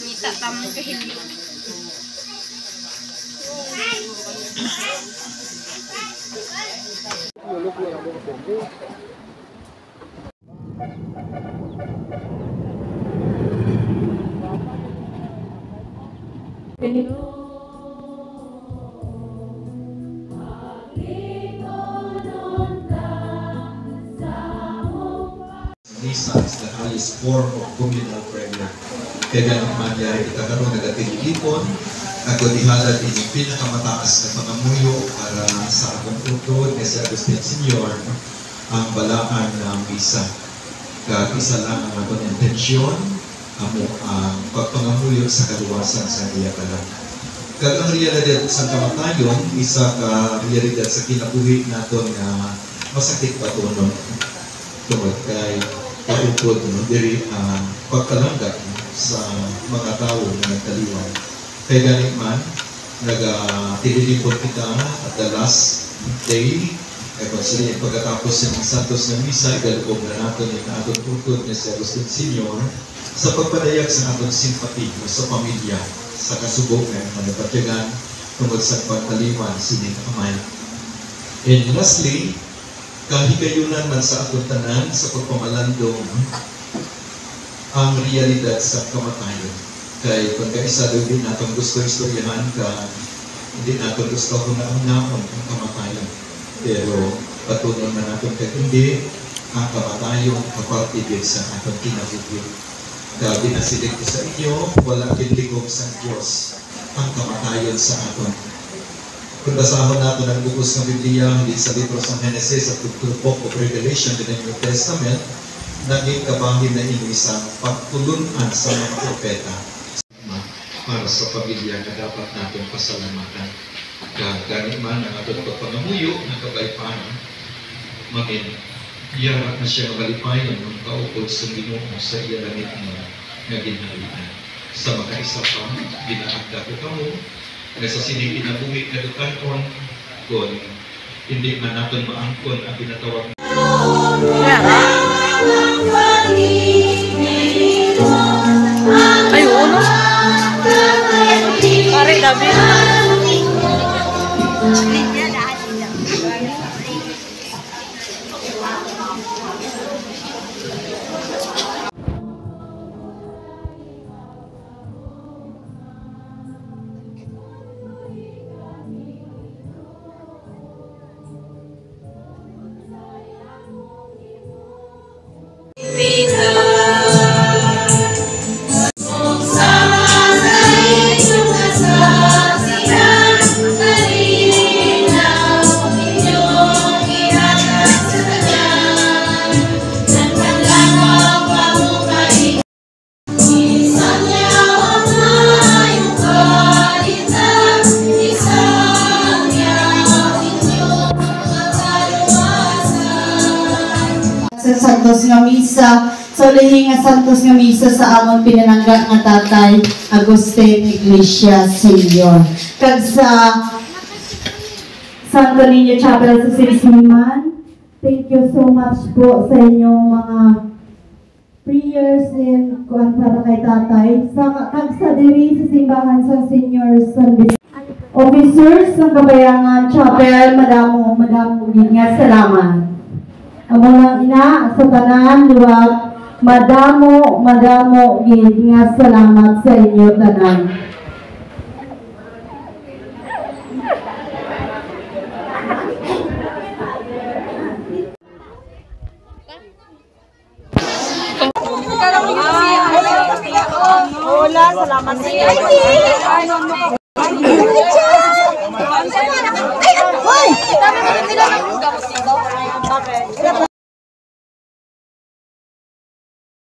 Kita tamu kehidupan. Misa is the highest form of communal prayer. Kaya naman mangyari kita karoon nagatilipon, nagodihalad din yung pinakamataas na pangamuyo para sa akong utod na si Agustin Senior ang balaan ng misa. Isa lang ang atong intensyon, ang pagpangamuyo sa kaluwasan sa iyakalan. Kag ang realidad sa kamatayon, isa ka realidad sa kinabuhi naton na masakit patunon. Tungod kay kaupod diri ang pagkalanggat sa mga tao na nagtaliwan. Kaya ganit man, nag-tililipon kita at the last day, ay konsilya pagkatapos ng santos ng misa, igaloob na natin yung atong utod na si Agustin Senior sa pagpadayak sa atong simpati sa pamilya, sa kasubok na manapatyagan tungkol sa pagtaliwan sining amay. And lastly, kahigayunan man sa atong tanan sa pagpamalandong ang realidad sa kamatayon. Kaya kung kaisa doon din natin gusto istoryahan ka, hindi natin gusto hunaon ang kamatayon. Pero patunon na natin kaya hindi ang kamatayon kaparte din sa atong kinabuhi. Kaya binasilig ko sa inyo, wala kinligog sa Diyos ang kamatayon sa aton. Kung basahon natin ang bukos ng Biblia, hindi sa libro sa Genesis at the Book of Revelation in the New Testament, naging kabangin na isang pagtulunan sa mga propeta para sa pamilya na dapat natin pasalamatan. Ganit man ang ating pagpangamuyo na kabaypanan, maging iyarak na siya magalipayan ng kaupod sa Ginoo sa iya langit na ginhalian. Sa makaisa pa, ginaagda ko kamo, na sa sining inabuhi na dukanon, kung hindi man natin maangkon ang pinatawag Ay, uno. Pare, labi. Santos nga misa, sa ulihin nga Santos nga misa sa amon pinanangga nga tatay Agustin Iglesia Senior. Kag sa Santo Niño Chapel sa Sisniman, thank you so much po sa inyong mga prayers and kuan para kay tatay. Kag sa diri sa simbahan sa Senior Sunday Officers ng Kabayangan Chapel, madamo nga salamat. Amo lang ina sa tanan luwag madamo gid nga salamat sa inyo tanan. Hola, salamat sa